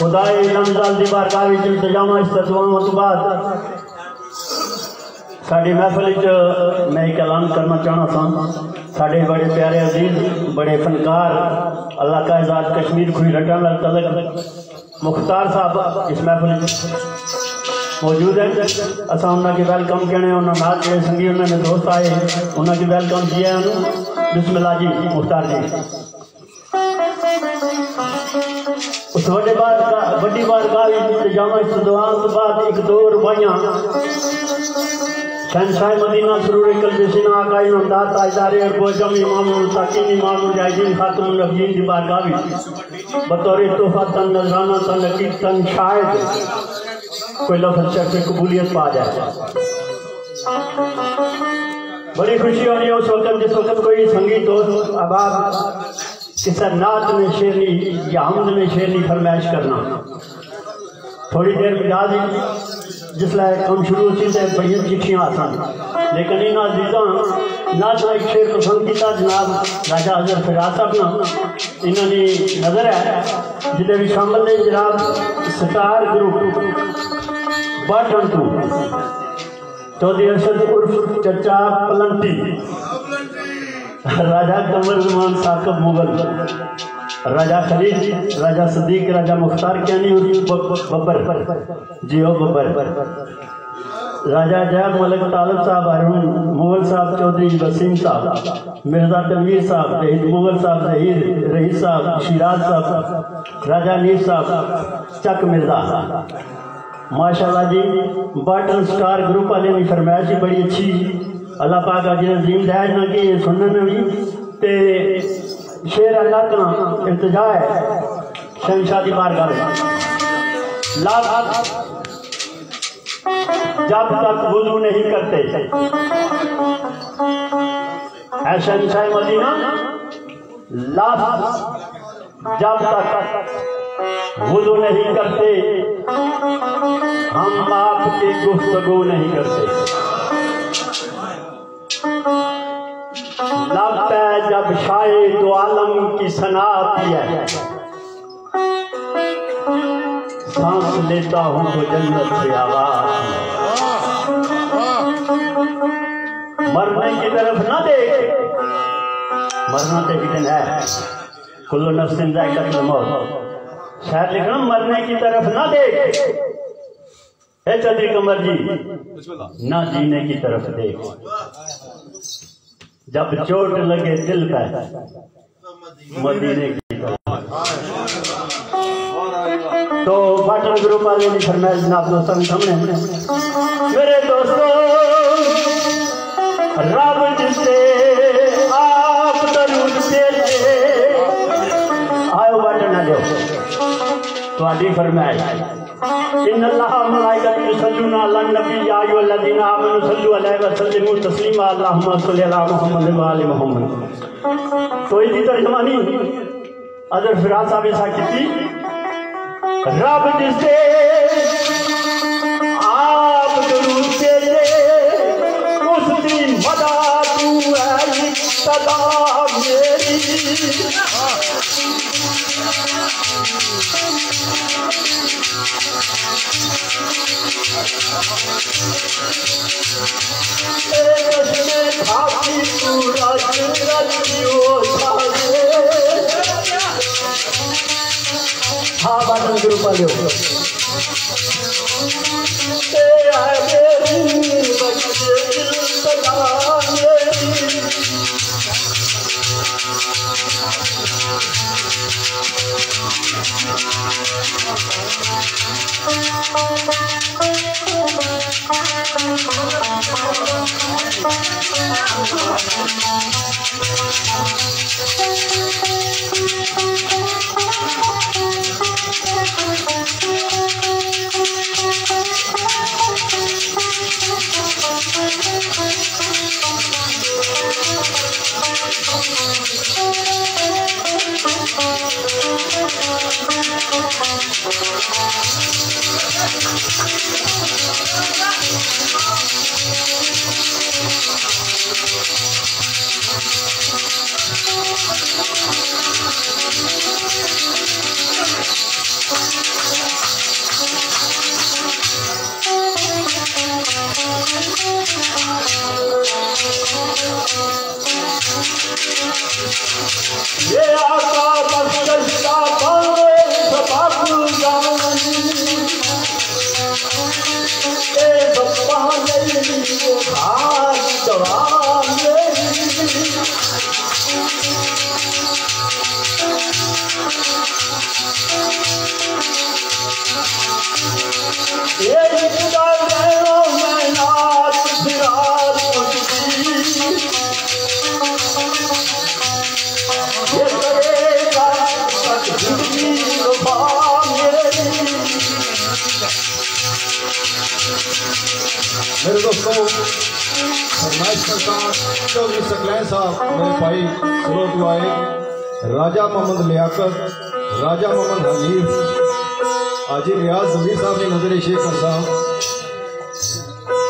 खुदाए नमजाल दी बारगाह विच इंतजाम इस्तदवाओं तो बाद साड़ी महफिल मैं एक ऐलान करना चाहना था। साढ़े बड़े प्यारे अजीज बड़े फनकार अल्लाह का इजाद कश्मीर खुई रटन तलक मुख्तार साहब इस महफिल मौजूद है। असा उन्होंने वेलकम कहने उन्होंने नाल जो संगी उन्होंने दोस्त आए उन्होंने वेलकम किया। बिस्मिल्लाह जी मुख्तार जी। उस वड्डी बारगाह इंतजाम इस्तदवाओं तो बाद एक दो रुबाइयां शहंशाह मदीना सुरूर कल्बिसिना आका इमामदार ताजदार बोजम इमाम मुताकिन इमाम मुजाहिदीन खातमुन नबीयीन दी बारगाह विच बतौर तोहफा तन नजराना तन लकीफ तन शायद कोई लफ्ज़ शर्फ कबूलियत पा जाए। बड़ी खुशी हो रही है उस वक्त जिस वक्त कोई संगीत दोस्त अहबाब किसी नात में शेरनी या हमद में शेरनी फरमाइश करना। थोड़ी देर मिजाज जिसले कम शुरू होती थे बड़िया चिट्ठियां आसान लेकिन इन अजीजा नात एक शेर पसंद किया जनाब राजा हजर फिराज साहब ना इन्होंने नजर है जिदे भी शामिल ने जनाब स्टार ग्रुप बाटन टू चौधरी अरशद उर्फ चचा पलंटी राजा कमर जमान साकब मुगल राजा खलील राजा सदीक राजा मुख्तार क्यानी बब्बर जी ओ बब्बर राजा जैब मलिक तालब साहब अरुण मुगल साहब चौधरी वसीम साहब मिर्जा तनवीर साहब जहीद मुगल साहब जहीर रईस साहब शिराज साहब राजा नीर साहब चक मिर्जा माशाल्लाह जी। बाटल स्टार ग्रुप वाले की फरमाइश ही बड़ी अच्छी अल्लाह पाक अजर अजीम दायज ना कि सुनने भी ते शेर अल्लाह का इल्तिजा है शहंशाह दी बारगाह जब तक वुजू नहीं करते है शहंशाह मदीना जब तक वुजू नहीं करते हम आपकी गुफ्तगू नहीं करते। लगता है जब शाये दो आलम की सना आती है सांस लेता हूं तो जन्नत से आवाज मरने की तरफ ना देख मरना तो एक दिन है कुल्लू नफ्सिन ज़ाइक़तुल मौत शायद लिखना मरने की तरफ ना देख चौधरी कमर जी ना जीने की तरफ देख जब चोट लगे दिल पर मदीने की तो बाटल ग्रुप वाले ने फरमाया जनाब दोस्तों के सामने मेरे दोस्तों रब जिससे आप दरूद भेजे आओ बाटल ना दो तो फरमाया इन अल्लाह मलाइकतहु युसल्लूना अलन नबी या अय्युहल्लज़ीना आमनू सल्लू अलैहि व सल्लिमू तस्लीमा अल्लाहुम्मा सल्लि अला मुहम्मद व आलि मुहम्मद। तो इसकी तर्जुमानी हज़रत फिराज साहब ऐसा की रब जिससे आप दरूद भेजे उसकी मदद तू है सदा मेरी हाँ बाटल ग्रुप वाले हो ये आका बख्शता पावे सबाबू जानी ए बप्पा नहीं वो खास जवान ये इतना रहना मैं नाच फिरार ये करेगा जिंदगी वफा मेरी। मेरे दोस्तों फरमाइश करता चौधरी सकलैन साहब मेरे भाई सरोत आए राजा मोहम्मद लियाकत राजा मोहम्मद हनीफ हाजी रियाज जमीर साहब ने नजर शेख साहब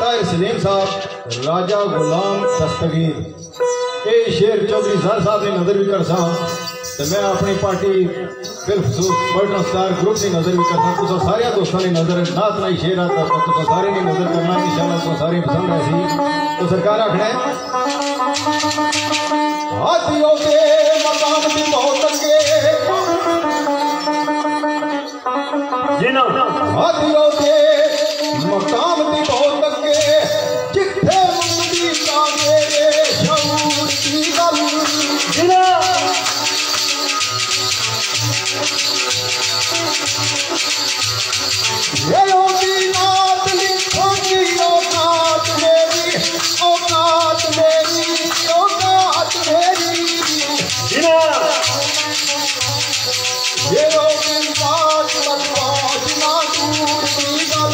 ताहिर सलीम साहब राजा गुलाम दस्तगीर ये शेर चौधरी साहब ने नजर भी कर साहब तो मैं अपनी पार्टी पॉलिटिकल स्टार ग्रुप की नजर भी करता तो सारे दोस्तों ने नजर नात नहीं शेर आता तो सारे ने नजर करना इंशाल्लाह तो सारे पसंद ऐसी तो सरकार आखना है हाथियों के मकाम की बहुत अगे हाथियों के मकाम की बहुत अगे जिथे मंदी का मेरे शऊर की गल ये होती नात लिखोगी औकात मेरी औकात मेरी औकात मेरी ये होती नात बकवास ना दूर की गल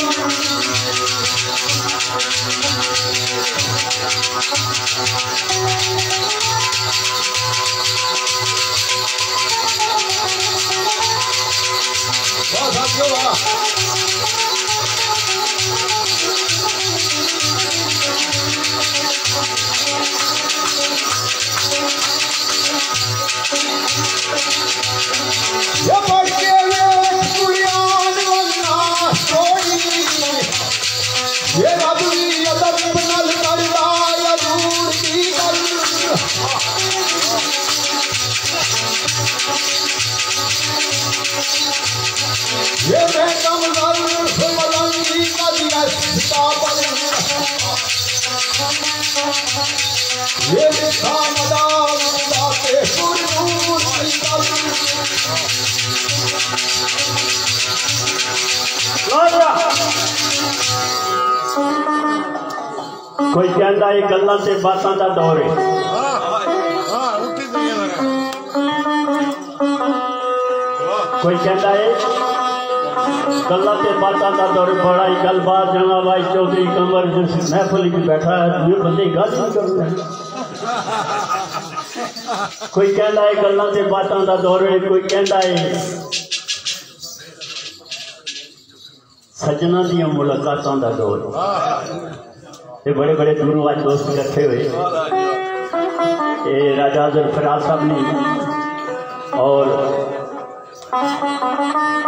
ये मैं कमजोर मलंगी का ये लिखा मदाम बातें सुरूर कोई कहता है गल्लां ते बातां दा दौर है कोई कहता है गल्ला ते बातां दा दौर बड़ा ही गलबात जनाब भाई चौधरी कमर जिस महफिल में बैठा है ये बंदे गल नहीं कर रहे कोई कहता है गल्ला ते बातां दा दौर है कोई कहता है सजना दियां मुलाकातां दा दौर ये बड़े बड़े दूरों आज दोस्त इकट्ठे हुए ये राजा फराज साहब ने और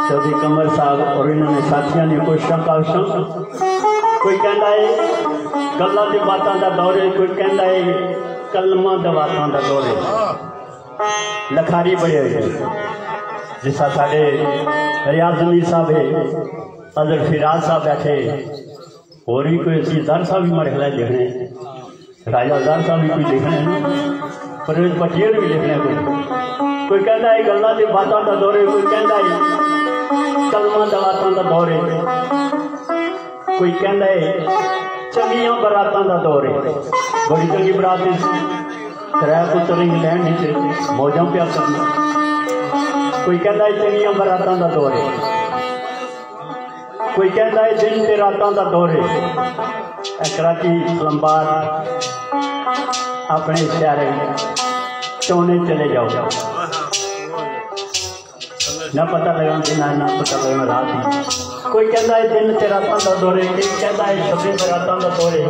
चौधरी कमर साहब और इन्होंने साथियों ने कोशिशों का कोई कहता है गल्लां ते बातां दा दौर है कोई कहता है कलमां ते बातां दा दौर है लखारी बड़े हुए जिस साढ़े रियाज जमीर साहब है अजर फिराज साहब बैठे और भी कोई जर साहब भी मेरे ख्याल लिखने राजा जर साहब भी कोई लिखने परवेज पटेल भी लिखने कोई कहता है गल्लां ते बातां दा दौर है कोई कहता है कलमां ते बातां दा दौर है कोई कहता है चंगियां बरातां दा दौर है बड़ी चंगी बरात त्रै पुत्र इंग्लैंड मौजां प्या करना कोई कहता है चंगियां बरातां दा दौर है कोई कहता है दिन ते रातां दा दौर है कराची इस्लामाबाद अपने शहर चौने चले जाओ ना पता लगा दिन ना पता लगा रात ही कोई कहता है दिन ते रातां दा दौर है कोई कहता है शबे बरातां दा दौर है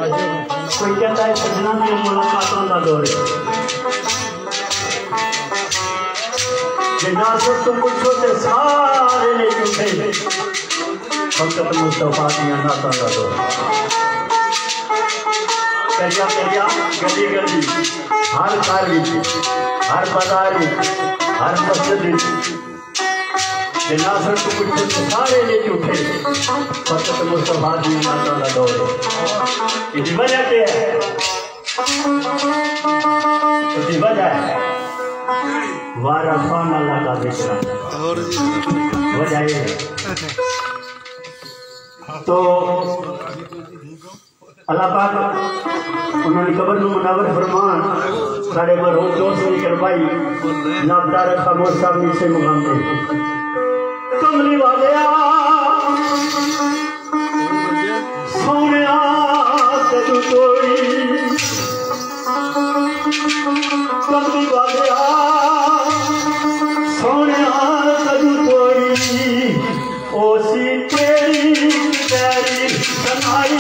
कोई कहता है सजना दी मुलाकातां दा दौर है जनाज़त तो पूछो ते सारे ने झूठे फकत मुस्तफा दियां नातां दा दौर करिया करिया गली गली हर घर हर बाजार हर मस्जिद नासर को कुछ सारे ले उठे फकत मुस्तफा दी नाता दा दौर इसकी वजह क्या है? इसकी वजह है वारफान अल्लाह का जिक्र वजह है। तो अल्लाह पाक उन्होंने कबर में मुनावर फरमान साढ़े मरहूम दोस्त निकल भाई नाबदार खामोश साहब नीचे मुकाम थे कमली वाले सोने तू तोड़ी कमली वाले सोने तू तोड़ी ओसी तेरी तेरी सनाई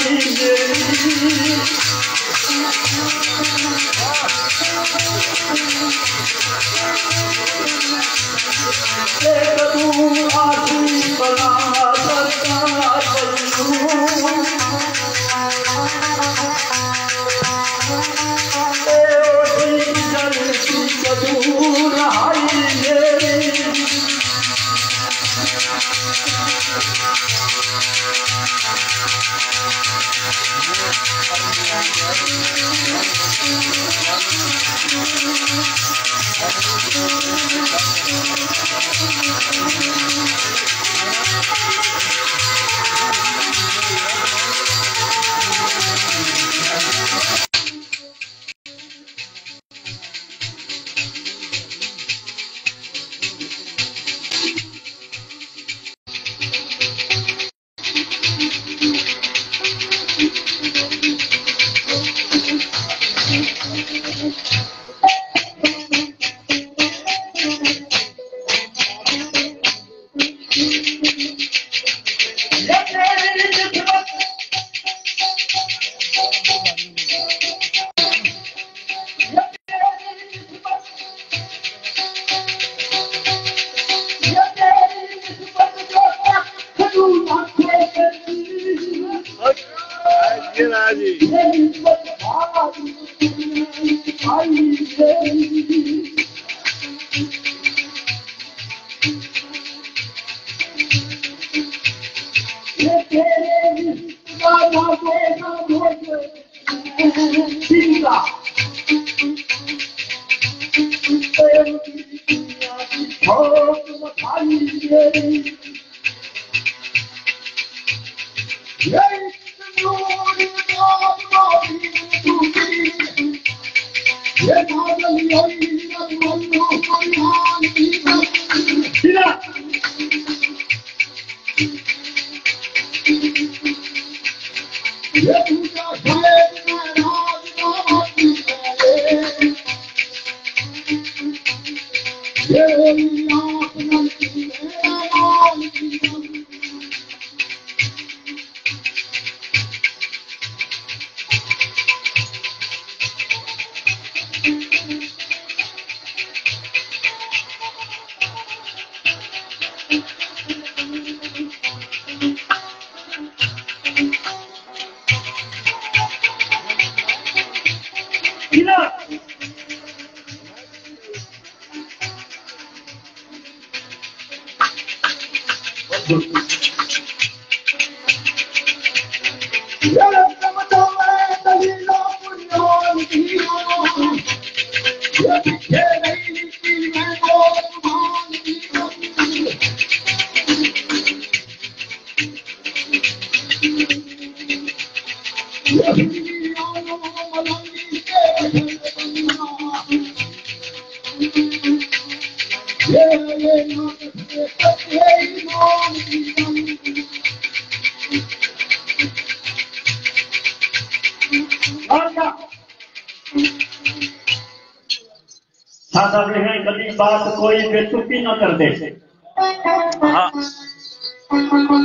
कभी बात कोई बेतुकी न कर दे,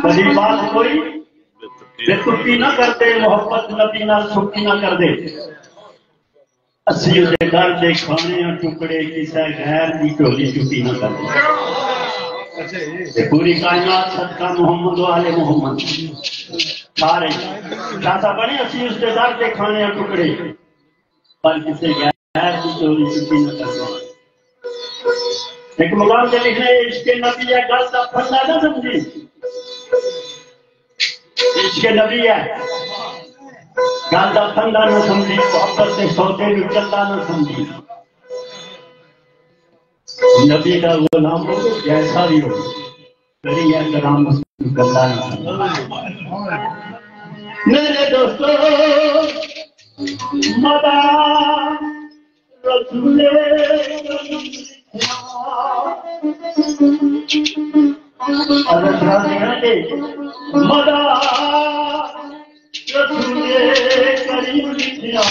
कभी बात कोई बेतुकी न कर दे, मोहब्बत नबी ना सुखी न कर दे। असी उसे डर दे खाने टुकड़े किसी गैर की झोली चुकी न कर दे। पूरी कायनात सदका मोहम्मद वाले मोहम्मद सारे चाचा बने असि रिश्तेदार के खाने टुकड़े पर किसी गैर की चोरी छुट्टी न करना। एक मुकाम से लिखने इसके नबी है गल का फंदा न समझी, इसके नबी है गल का फंदा न समझी, मोहब्बत से सौदे में चलता न समझी। नबी का वो नाम हो जैसा भी हो करी है कराम गंदा नहीं। मेरे दोस्तों मदा रसूले मदा रसूले करीम लिखिया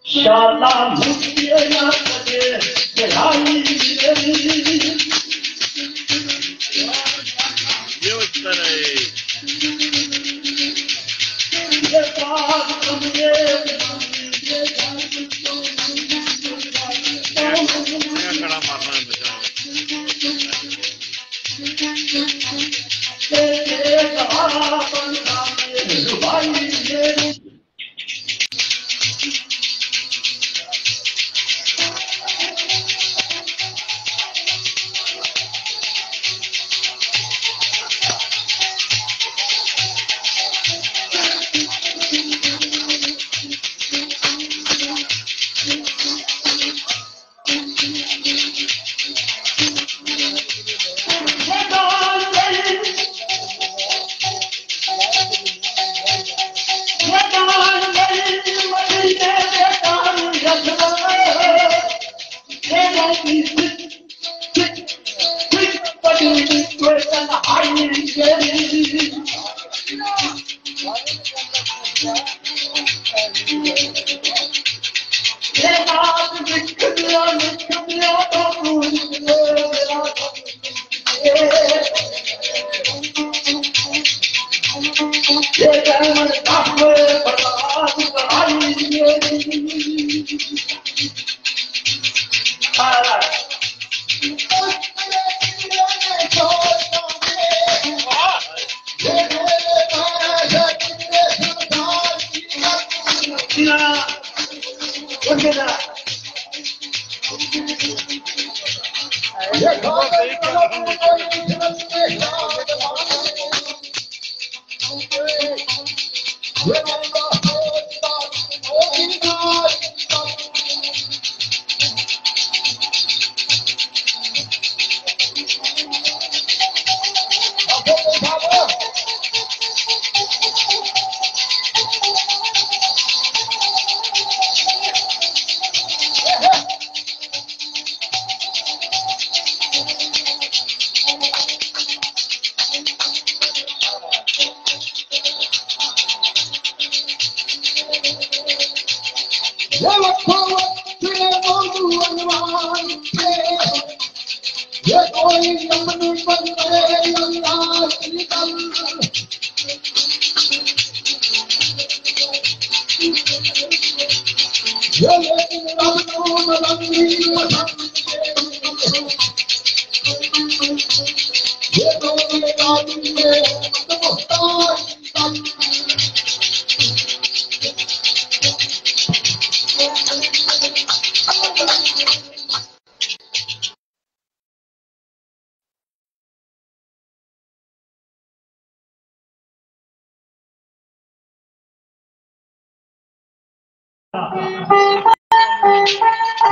शाला मुझे ना सके चढ़ाई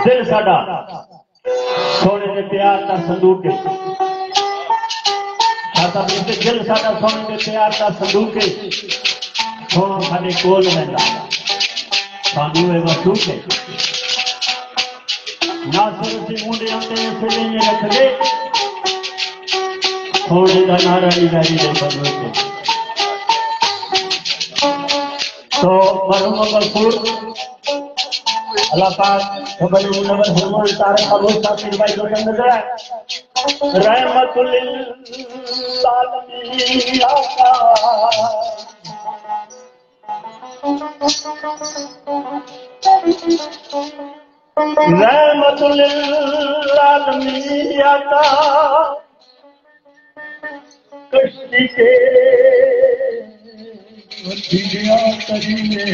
दिल साडा सोने के प्यार का संदूक है, दिल साडा सोने के प्यार का संदूक है, सोना साडे कोल रहिंदा सानू ये महसूस है। ना सिर्फ मुंडे आते सिले रख दे सोने का नारा निगारी दे बंदे तो मरहूम गफूर अल्लाह पाक खबर मुनव्वर हुरमान तारक अबूस साकिर भाई को नजर है रहमतुल लिल आलमीन आका रहमतुल लिल आलमीन आका कश्ती के वसीलियां करिए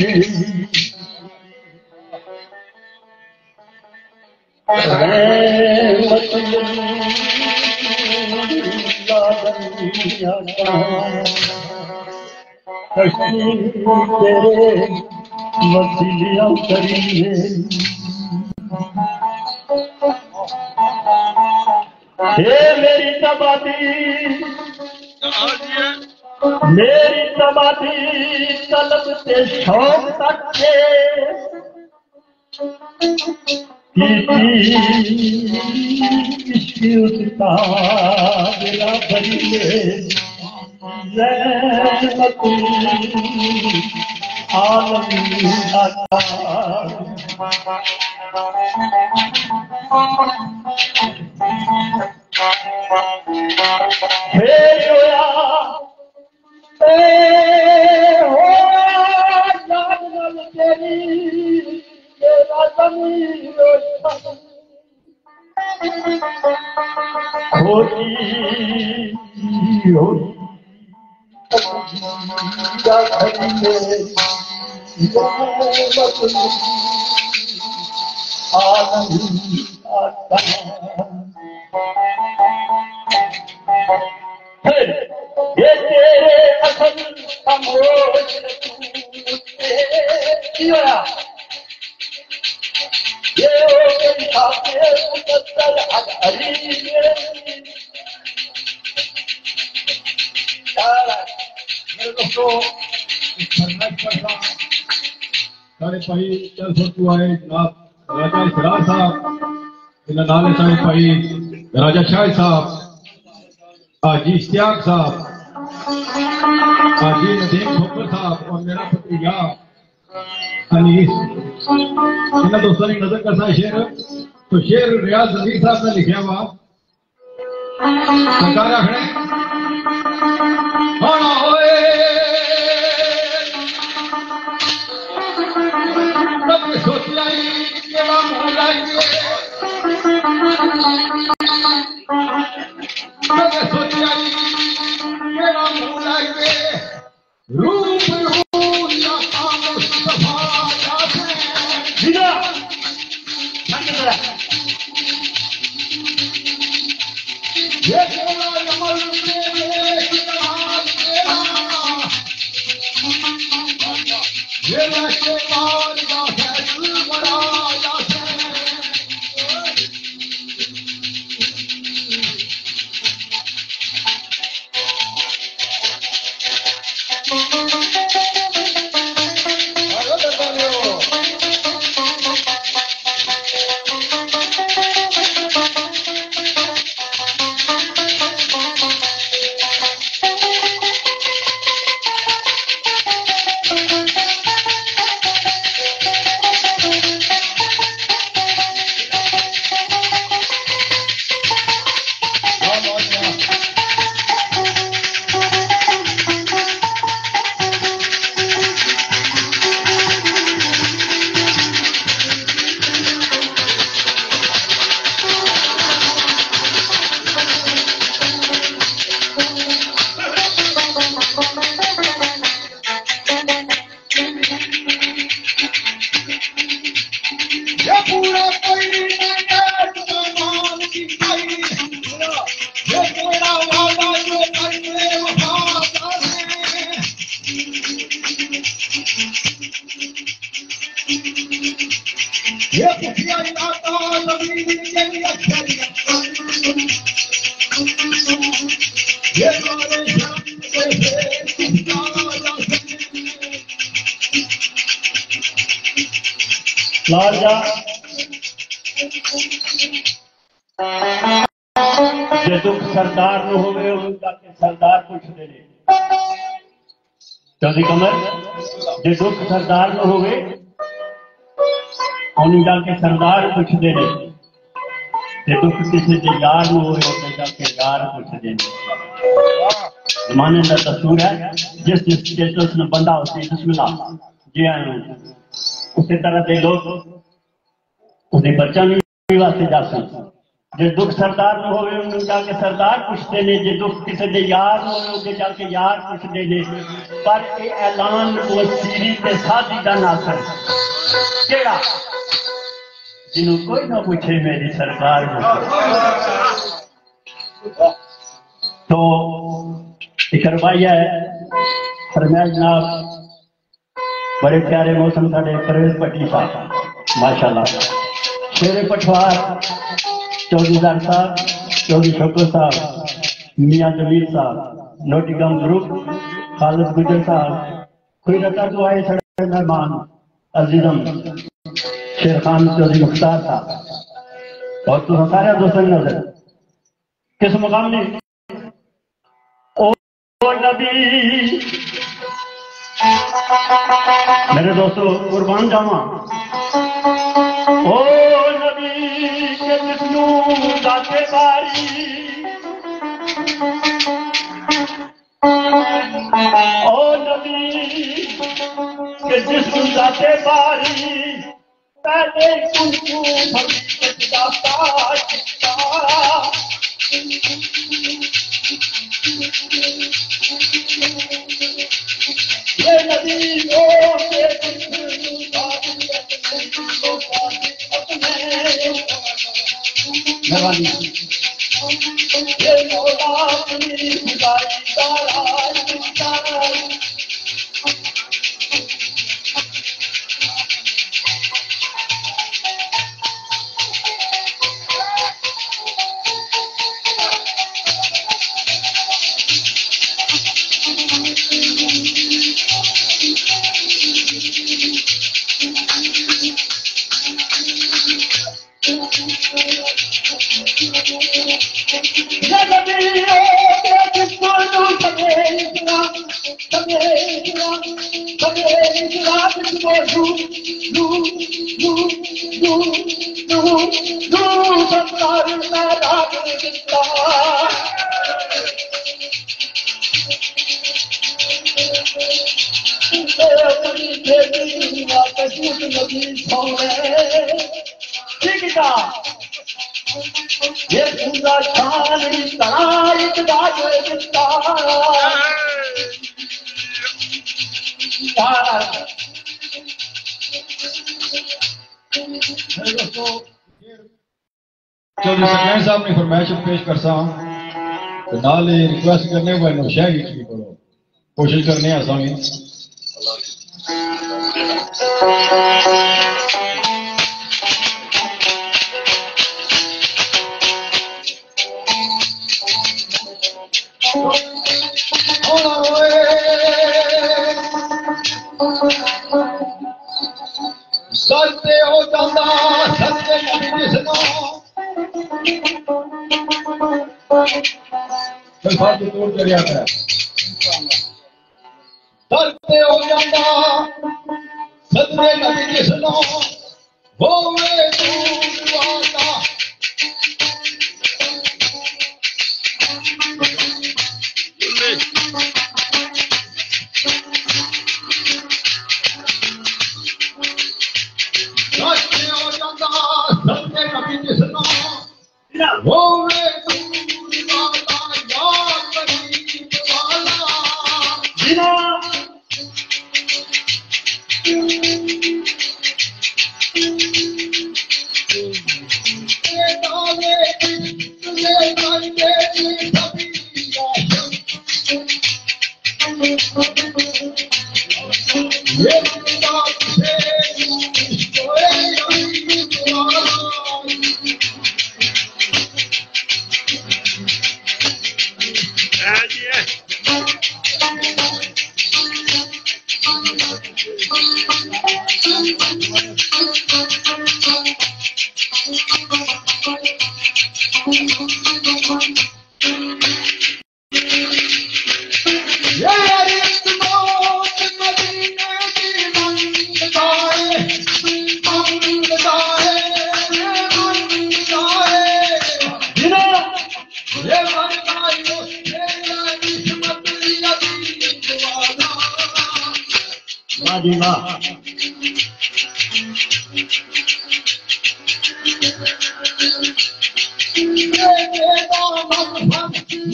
वसीलियां करिए हे मेरी तबादी तलब से शौक तक के इसकी उसका मेरा बरिए आलम हे होया तेरी तेरा जमीन होती ये तेरे असल खामोश ये सारे भाई चल सकू आए जनाब राजा इसरार साहब इन्हें नाले सारे भाई राजा शाह साहब हाजी इश्तियाक साहब हाजी नदीम खोकर साहब और मेरा भतीजा अनीस इन दोस्तों ने नजर करता शेर तो शेर रियाज जमीर साहब ने लिखा हुआ सरकार आखने होना होए तब सोचिया के नाम हो जाएंगे तब सोचिया के नाम हो जाएंगे रूप लाजा जे दुख सरदार न होवे जाके सरदार पूछते ने चौधरी कमर जे दुख सरदार न होवे जाके सरदार पूछते ने जे दुख किसी के यार न होवे जाके यार पूछते ने जमाने का दस्तूर है जिस स्टेटस में बंदा होती है बिस्मिल्लाह जी आए उसी तरह के लोग उसने बच्चा भी वास्ते जा सकते जे दुख सरदार ਨੂੰ ਹੋਵੇ ਉਹਨੂੰ ਜਾ ਕੇ ਸਰਦਾਰ ਪੁੱਛਦੇ ਨੇ ਜੇ ਦੁੱਖ ਕਿਸੇ ਦੇ ਯਾਰ ਨੂੰ ਹੋਵੇ ਉਹਦੇ ਜਾ ਕੇ ਯਾਰ ਪੁੱਛਦੇ ਨੇ ਪਰ ਇਹ ਐਲਾਨ ਵਸੀਰੀ ਤੇ ਸਾਦੀ ਦਾ ਨਾਸਰ ਕਿਹੜਾ ਜਿਹਨੂੰ ਕੋਈ ਨਾ ਪੁੱਛੇ ਮੇਰੀ ਸਰਕਾਰ ਨੂੰ तो एक रवाया है फरमाया जनाब बड़े प्यारे मौसम साढ़े परवेज पटली साहब माशाल्लाह शेरे पठवार चौधरीदार साहब चौधरी शोकर साहब मियाँ जमीर साहब नोटिगम ग्रुप खालिद गुजर साहब कोई रता दुआए सड़े मेहमान अजीजम शेर खान चौधरी मुख्तार साहब और तो सारे दोस्तों नजर किस मुकाम ने ओ नबी मेरे दोस्तों कुर्बान जावा ओ नबी के जिस्मू दाते बारी ओ नबी के जिस्मू दाते बारी पहले कुंकू भगत दाता ये नबी ओ के मेहरबानी ये मौला अपनी खुदाई तारा ये पूरा शान तारीख चौधरी सकलैन साहब ने फरमाइश पेश कर सा तो नाल रिक्वेस्ट करने को नौशाही की करो कोशिश करने आसानी करते हो जाता सत्य नबी जिसनो कोई फालतू तोड़ कर आता है करते हो जाता सत्य नबी जिसनो वो वे तू आता करते हो जाता सत्य नबी जिसनो वो वे तू आता याद करीब वाला बिना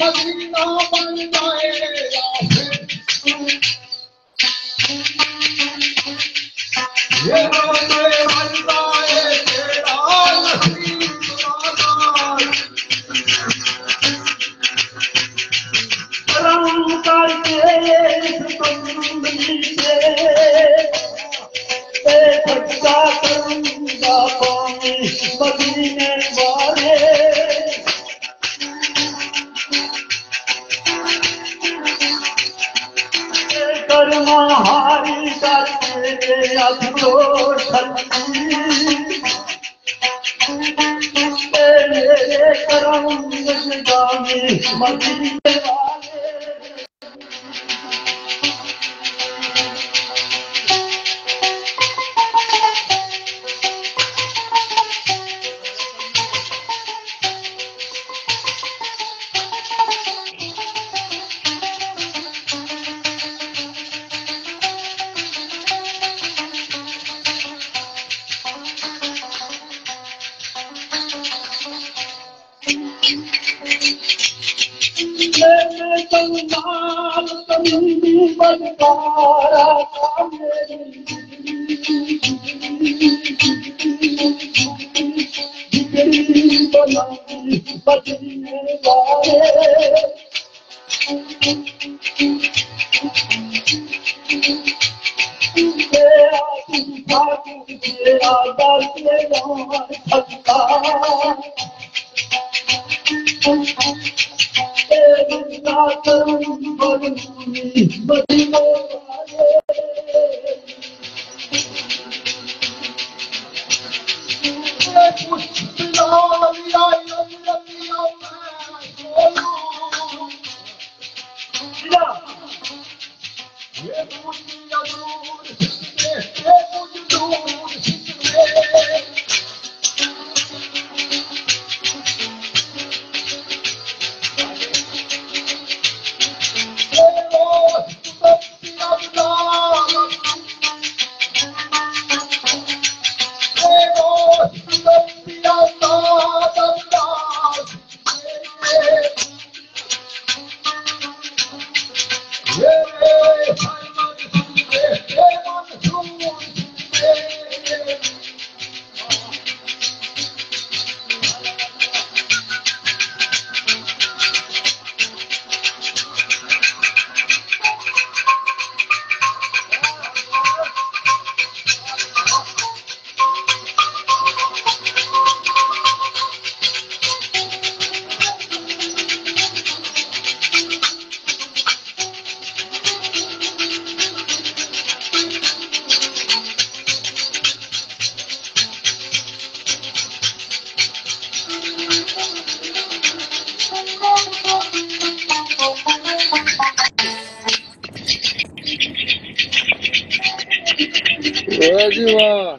मदीना बन जाए ये रोज़े बन जाए तेरा नसीब करम करके इस कुंडली से सच्चा करूंगा पानी मदीने वाले कर्मा हारी करके अब तो मेरे करम गामी मदीने वाले कंगाल कमी बदकारा बिगड़ी बनाई बदलने वाले तेरा तुझा तेरा दर्द थकता जी वाह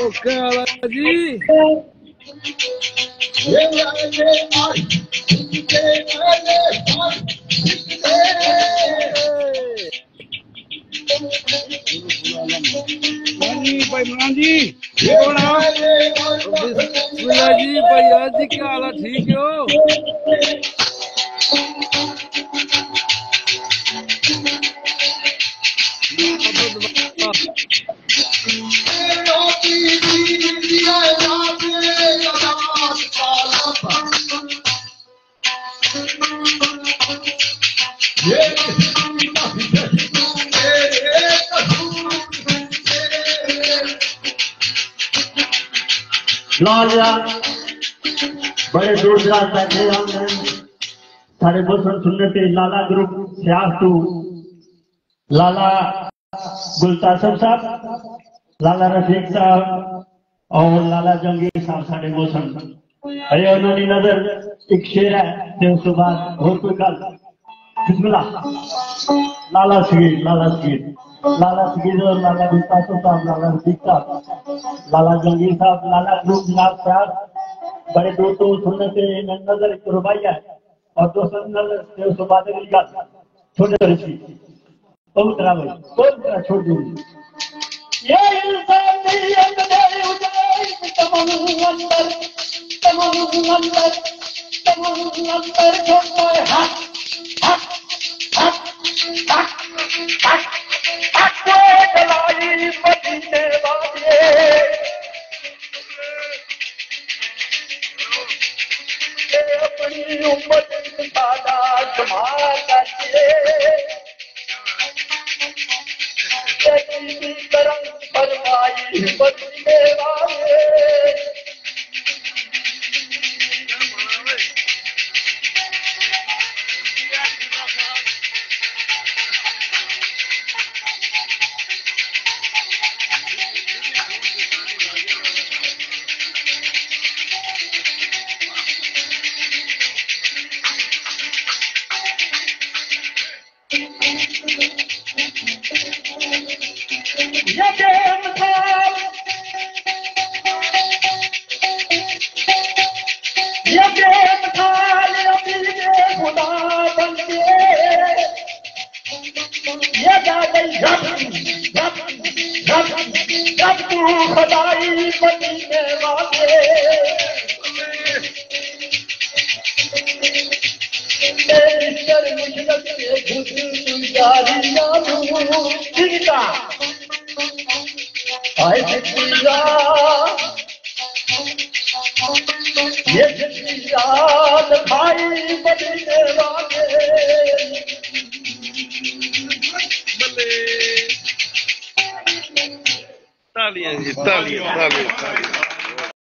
ओके जी भाई इमरान जी बिस्मिल्लाह जी भाई आज जी क्या हाल है ठीक हो लालिया बड़े दूर दराज बैठे हैं साढ़े बोसन सुनने से लाला ग्रुप सियासतू लाला गुलतासर साहब लाला रफीक साहब और लाला जंगीर साहब साढ़े बोसन अरे उन्होंने नजर एक शेर है तो उसके बाद और कोई गल बिस्मिल्लाह लाला सगीर लाला सगीर और लाला गुलतासर साहब लाला रफीक साहब लाला जंगीर साहब लाला ग्रुप जनाब साहब बड़े दूर तो सुनने से नजर एक रुबाइया है और दोस्तों से बात अगली गल छोटे ऋषि पवित्रा भाई पवित्रा छोड़ दूंगी ये इंसानियत दे उजाई तमन्नर छोड़ हाथ हाथ हाथ हाथ हाथ चलाई मदीने वाले अपनी उम्मत सादा कमाल करके करम फरमाई मदीने वाले खुदाई मदीने वाले मेरी शर्मिंदगी के घुस जारी नालू जिनका आए जितिया ये जितिया भाई मदीने वाले तालियां जी तालियां तालियां